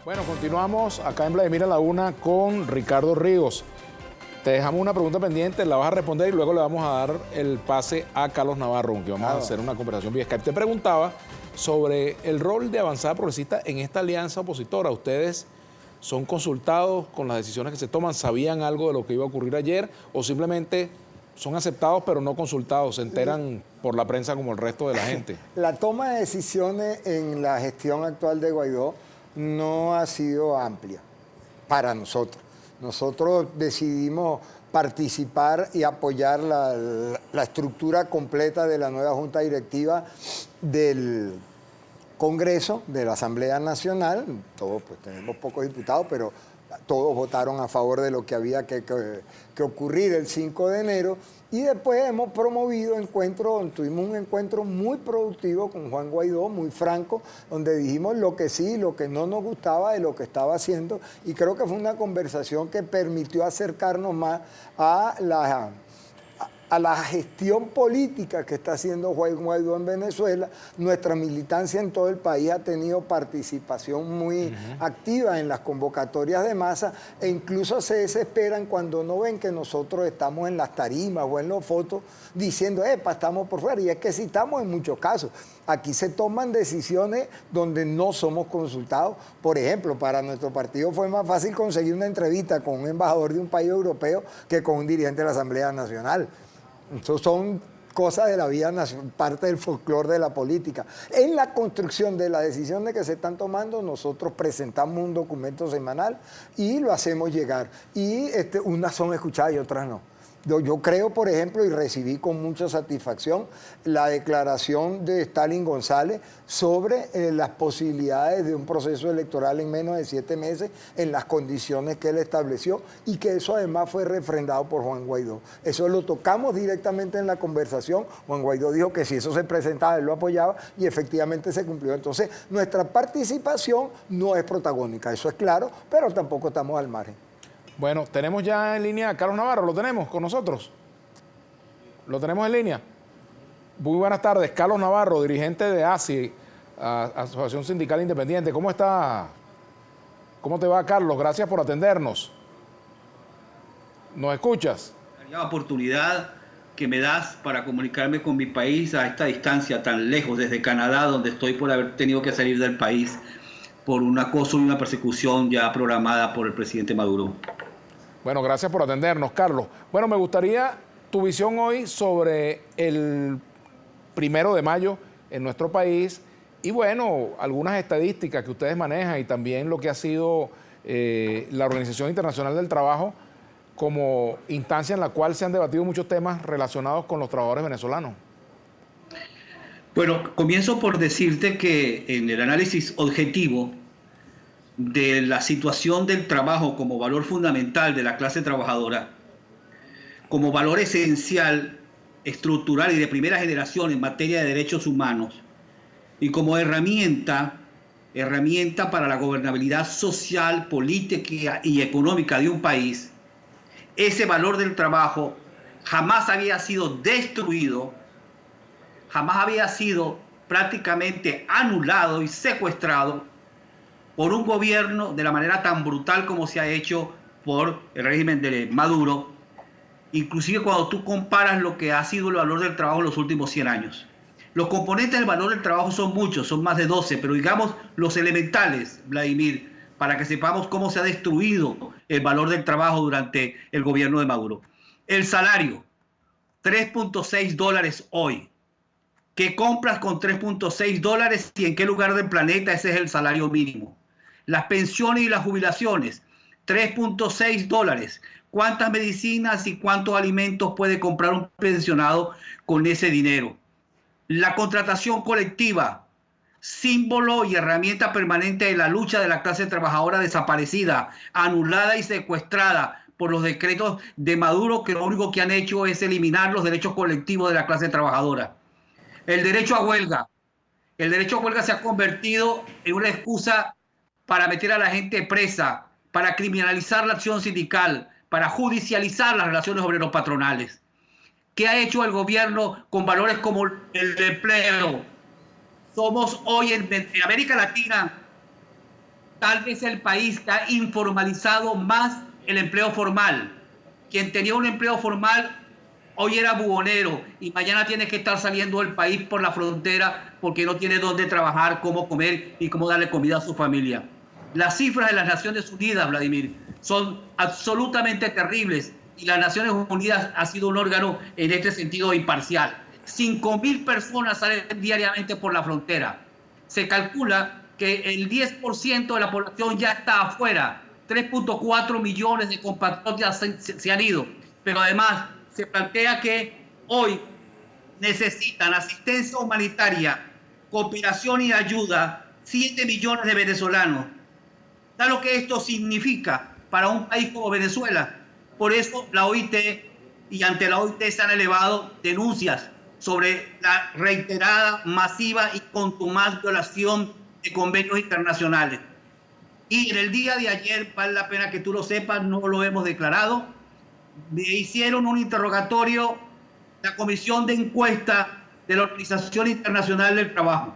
Bueno, continuamos acá en Vladimir a la Una con Ricardo Ríos. Te dejamos una pregunta pendiente, la vas a responder y luego le vamos a dar el pase a Carlos Navarro, aunque vamos a hacer una conversación vía Skype. Te preguntaba sobre el rol de Avanzada Progresista en esta alianza opositora. ¿Ustedes son consultados con las decisiones que se toman? ¿Sabían algo de lo que iba a ocurrir ayer o simplemente son aceptados pero no consultados? ¿Se enteran por la prensa como el resto de la gente? La toma de decisiones en la gestión actual de Guaidó no ha sido amplia para nosotros. Nosotros decidimos participar y apoyar la estructura completa de la nueva Junta Directiva del Congreso, de la Asamblea Nacional. Todos pues tenemos pocos diputados, pero todos votaron a favor de lo que había que ocurrir el 5 de enero. Y después hemos promovido encuentros, tuvimos un encuentro muy productivo con Juan Guaidó, muy franco, donde dijimos lo que sí, lo que no nos gustaba de lo que estaba haciendo. Y creo que fue una conversación que permitió acercarnos más a la gestión política que está haciendo Juan Guaidó en Venezuela. Nuestra militancia en todo el país ha tenido participación muy activa en las convocatorias de masa e incluso se desesperan cuando no ven que nosotros estamos en las tarimas o en las fotos diciendo, estamos por fuera. Y es que sí estamos en muchos casos. Aquí se toman decisiones donde no somos consultados. Por ejemplo, para nuestro partido fue más fácil conseguir una entrevista con un embajador de un país europeo que con un dirigente de la Asamblea Nacional. Entonces son cosas de la vida nacional, parte del folclore de la política. En la construcción de las decisiones que se están tomando, nosotros presentamos un documento semanal y lo hacemos llegar. Y unas son escuchadas y otras no. Yo creo, por ejemplo, y recibí con mucha satisfacción la declaración de Stalin González sobre las posibilidades de un proceso electoral en menos de 7 meses en las condiciones que él estableció y que eso además fue refrendado por Juan Guaidó. Eso lo tocamos directamente en la conversación. Juan Guaidó dijo que si eso se presentaba, él lo apoyaba y efectivamente se cumplió. Entonces, nuestra participación no es protagónica, eso es claro, pero tampoco estamos al margen. Bueno, tenemos ya en línea a Carlos Navarro, ¿lo tenemos con nosotros? ¿Lo tenemos en línea? Muy buenas tardes, Carlos Navarro, dirigente de ASI, Asociación Sindical Independiente. ¿Cómo está? ¿Cómo te va, Carlos? Gracias por atendernos. ¿Nos escuchas? La oportunidad que me das para comunicarme con mi país a esta distancia tan lejos, desde Canadá, donde estoy por haber tenido que salir del país por un acoso y una persecución ya programada por el presidente Maduro. Bueno, gracias por atendernos, Carlos. Bueno, me gustaría tu visión hoy sobre el 1 de mayo en nuestro país y, bueno, algunas estadísticas que ustedes manejan y también lo que ha sido la Organización Internacional del Trabajo como instancia en la cual se han debatido muchos temas relacionados con los trabajadores venezolanos. Bueno, comienzo por decirte que en el análisis objetivo de la situación del trabajo como valor fundamental de la clase trabajadora, como valor esencial, estructural y de primera generación en materia de derechos humanos y como herramienta para la gobernabilidad social, política y económica de un país, ese valor del trabajo jamás había sido destruido, jamás había sido prácticamente anulado y secuestrado por un gobierno de la manera tan brutal como se ha hecho por el régimen de Maduro, inclusive cuando tú comparas lo que ha sido el valor del trabajo en los últimos 100 años. Los componentes del valor del trabajo son muchos, son más de 12, pero digamos los elementales, Vladimir, para que sepamos cómo se ha destruido el valor del trabajo durante el gobierno de Maduro. El salario, $3.6 hoy. ¿Qué compras con $3.6 y en qué lugar del planeta ese es el salario mínimo? Las pensiones y las jubilaciones, $3.6. ¿Cuántas medicinas y cuántos alimentos puede comprar un pensionado con ese dinero? La contratación colectiva, símbolo y herramienta permanente de la lucha de la clase trabajadora desaparecida, anulada y secuestrada por los decretos de Maduro, que lo único que han hecho es eliminar los derechos colectivos de la clase trabajadora. El derecho a huelga. El derecho a huelga se ha convertido en una excusa para meter a la gente presa, para criminalizar la acción sindical, para judicializar las relaciones obrero-patronales. ¿Qué ha hecho el gobierno con valores como el de empleo? Somos hoy en América Latina tal vez el país que ha informalizado más el empleo formal. Quien tenía un empleo formal hoy era bubonero y mañana tiene que estar saliendo del país por la frontera porque no tiene dónde trabajar, cómo comer y cómo darle comida a su familia. Las cifras de las Naciones Unidas, Vladimir, son absolutamente terribles y las Naciones Unidas ha sido un órgano en este sentido imparcial. 5.000 personas salen diariamente por la frontera. Se calcula que el 10% de la población ya está afuera. 3.4 millones de compatriotas se han ido. Pero además se plantea que hoy necesitan asistencia humanitaria, cooperación y ayuda 7 millones de venezolanos. ¿Sabe lo que esto significa para un país como Venezuela? Por eso la OIT y ante la OIT se han elevado denuncias sobre la reiterada, masiva y contumaz violación de convenios internacionales. Y en el día de ayer, vale la pena que tú lo sepas, no lo hemos declarado, me hicieron un interrogatorio la Comisión de Encuesta de la Organización Internacional del Trabajo.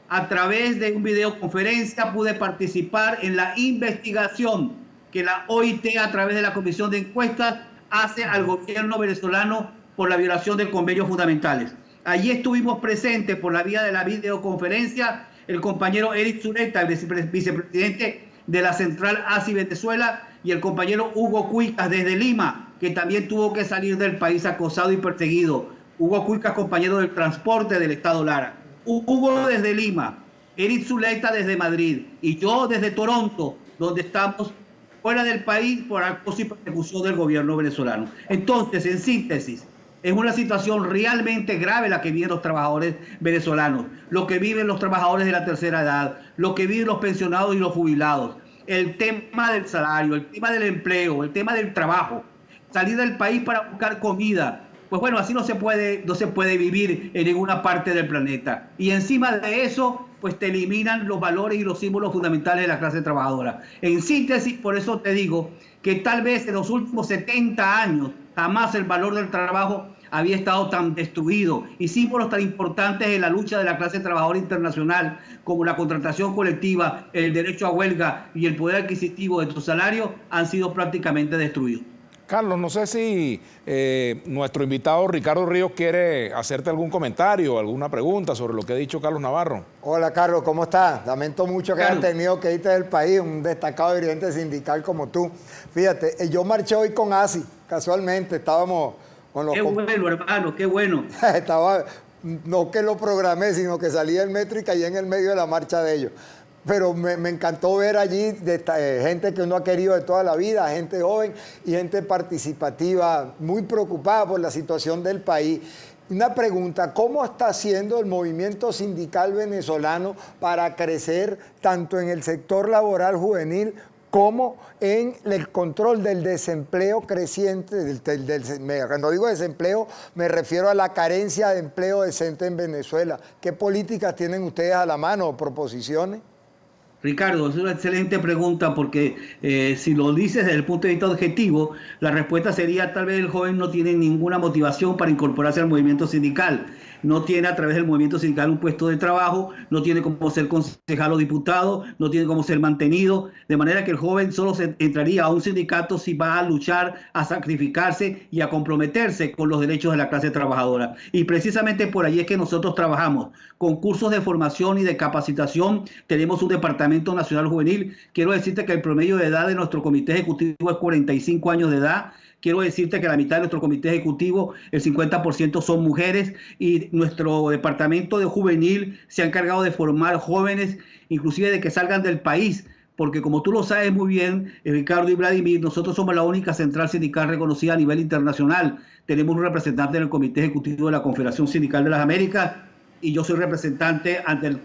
A través de una videoconferencia pude participar en la investigación que la OIT a través de la Comisión de Encuestas hace al gobierno venezolano por la violación de convenios fundamentales. Allí estuvimos presentes por la vía de la videoconferencia el compañero Eric Zuleta, el vicepresidente de la Central ASI Venezuela, y el compañero Hugo Cuicas desde Lima, que también tuvo que salir del país acosado y perseguido. Hugo Cuicas, compañero del transporte del Estado Lara. Hugo desde Lima, Eric Zuleta desde Madrid y yo desde Toronto, donde estamos fuera del país por acoso y persecución del gobierno venezolano. Entonces, en síntesis, es una situación realmente grave la que viven los trabajadores venezolanos, lo que viven los trabajadores de la tercera edad, lo que viven los pensionados y los jubilados, el tema del salario, el tema del empleo, el tema del trabajo, salir del país para buscar comida. Pues bueno, así no se puede vivir en ninguna parte del planeta. Y encima de eso, pues te eliminan los valores y los símbolos fundamentales de la clase trabajadora. En síntesis, por eso te digo que tal vez en los últimos 70 años jamás el valor del trabajo había estado tan destruido y símbolos tan importantes en la lucha de la clase trabajadora internacional como la contratación colectiva, el derecho a huelga y el poder adquisitivo de tu salario han sido prácticamente destruidos. Carlos, no sé si nuestro invitado Ricardo Ríos quiere hacerte algún comentario, alguna pregunta sobre lo que ha dicho Carlos Navarro. Hola Carlos, ¿cómo estás? Lamento mucho que hayas tenido que irte del país, un destacado dirigente sindical como tú. Fíjate, yo marché hoy con ASI, casualmente, estábamos con los... Qué bueno, hermano, qué bueno. No que lo programé, sino que salí del metro y caí en el medio de la marcha de ellos. Pero me encantó ver allí gente que uno ha querido de toda la vida, gente joven y gente participativa, muy preocupada por la situación del país. Una pregunta, ¿cómo está haciendo el movimiento sindical venezolano para crecer tanto en el sector laboral juvenil como en el control del desempleo creciente? Cuando digo desempleo, me refiero a la carencia de empleo decente en Venezuela. ¿Qué políticas tienen ustedes a la mano o proposiciones? Ricardo, es una excelente pregunta porque si lo dices desde el punto de vista objetivo, la respuesta sería tal vez el joven no tiene ninguna motivación para incorporarse al movimiento sindical. No tiene a través del movimiento sindical un puesto de trabajo, no tiene cómo ser concejal o diputado, no tiene cómo ser mantenido, de manera que el joven solo entraría a un sindicato si va a luchar, a sacrificarse y a comprometerse con los derechos de la clase trabajadora. Y precisamente por ahí es que nosotros trabajamos con cursos de formación y de capacitación. Tenemos un departamento nacional juvenil. Quiero decirte que el promedio de edad de nuestro comité ejecutivo es 45 años de edad. Quiero decirte que la mitad de nuestro comité ejecutivo, el 50% son mujeres, y nuestro departamento de juvenil se ha encargado de formar jóvenes, inclusive de que salgan del país, porque como tú lo sabes muy bien, Ricardo y Vladimir, nosotros somos la única central sindical reconocida a nivel internacional. Tenemos un representante en el comité ejecutivo de la Confederación Sindical de las Américas y yo soy representante ante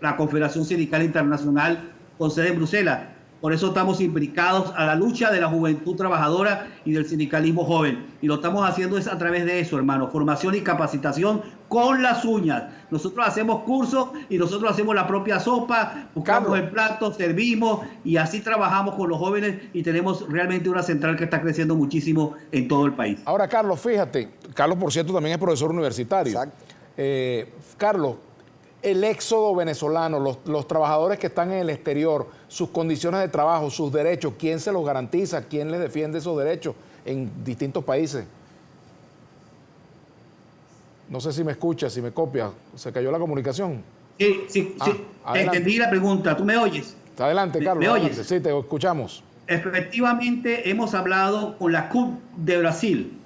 la Confederación Sindical Internacional con sede en Bruselas. Por eso estamos implicados a la lucha de la juventud trabajadora y del sindicalismo joven. Y lo estamos haciendo es a través de eso, hermano, formación y capacitación con las uñas. Nosotros hacemos cursos y nosotros hacemos la propia sopa, buscamos el plato, servimos y así trabajamos con los jóvenes y tenemos realmente una central que está creciendo muchísimo en todo el país. Ahora, Carlos, fíjate, Carlos, por cierto, también es profesor universitario. Exacto. Carlos, el éxodo venezolano, los trabajadores que están en el exterior, sus condiciones de trabajo, sus derechos, ¿quién se los garantiza? ¿Quién les defiende esos derechos en distintos países? No sé si me escucha, si me copia. ¿Se cayó la comunicación? Sí. Entendí la pregunta. ¿Tú me oyes? Adelante, Carlos. ¿Me oyes? Adelante. Sí, te escuchamos. Efectivamente, hemos hablado con la CUP de Brasil,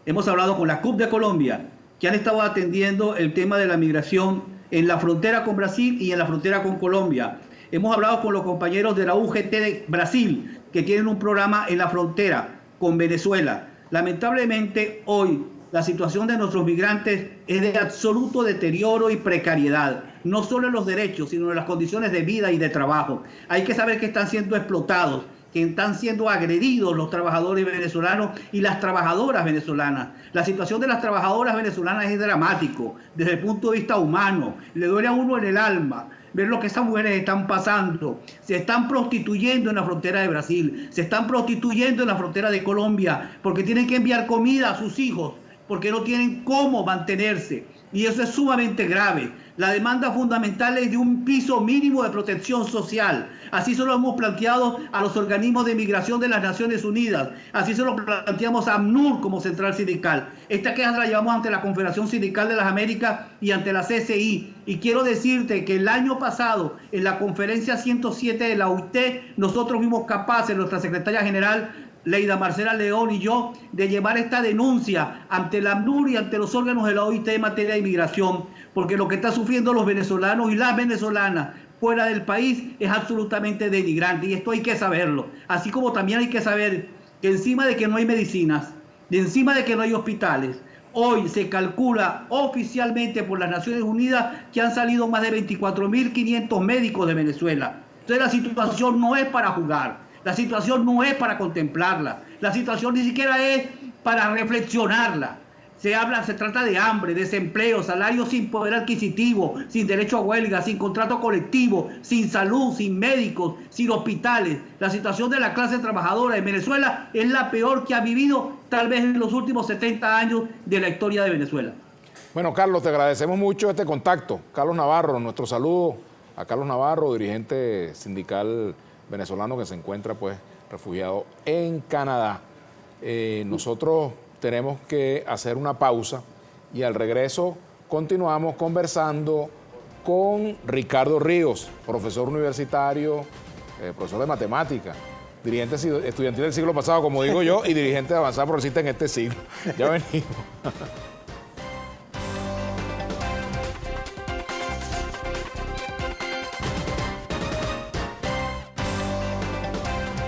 hemos hablado con la CUP de Colombia, que han estado atendiendo el tema de la migración en la frontera con Brasil y en la frontera con Colombia. Hemos hablado con los compañeros de la UGT de Brasil, que tienen un programa en la frontera con Venezuela. Lamentablemente, hoy la situación de nuestros migrantes es de absoluto deterioro y precariedad, no solo en los derechos, sino en las condiciones de vida y de trabajo. Hay que saber que están siendo explotados, que están siendo agredidos los trabajadores venezolanos y las trabajadoras venezolanas. La situación de las trabajadoras venezolanas es dramático desde el punto de vista humano. Le duele a uno en el alma ver lo que esas mujeres están pasando. Se están prostituyendo en la frontera de Brasil, se están prostituyendo en la frontera de Colombia, porque tienen que enviar comida a sus hijos, porque no tienen cómo mantenerse. Y eso es sumamente grave. La demanda fundamental es de un piso mínimo de protección social. Así se lo hemos planteado a los organismos de migración de las Naciones Unidas. Así se lo planteamos a AMNUR como central sindical. Esta queja la llevamos ante la Confederación Sindical de las Américas y ante la CCI. Y quiero decirte que el año pasado, en la conferencia 107 de la OIT, nosotros fuimos capaces, nuestra secretaria general, Leida Marcela León y yo, de llevar esta denuncia ante la AMNUR y ante los órganos de la OIT en materia de inmigración, porque lo que están sufriendo los venezolanos y las venezolanas fuera del país es absolutamente denigrante, y esto hay que saberlo. Así como también hay que saber que encima de que no hay medicinas, de encima de que no hay hospitales, hoy se calcula oficialmente por las Naciones Unidas que han salido más de 24.500 médicos de Venezuela. Entonces la situación no es para jugar. La situación no es para contemplarla, la situación ni siquiera es para reflexionarla. Se trata de hambre, desempleo, salarios sin poder adquisitivo, sin derecho a huelga, sin contrato colectivo, sin salud, sin médicos, sin hospitales. La situación de la clase trabajadora en Venezuela es la peor que ha vivido tal vez en los últimos 70 años de la historia de Venezuela. Bueno, Carlos, te agradecemos mucho este contacto. Carlos Navarro, nuestro saludo a Carlos Navarro, dirigente sindical venezolano que se encuentra pues refugiado en Canadá. Nosotros tenemos que hacer una pausa y al regreso continuamos conversando con Ricardo Ríos, profesor universitario, profesor de matemáticas, dirigente estudiantil del siglo pasado, como digo yo, y dirigente de Avanzada Progresista en este siglo. Ya venimos.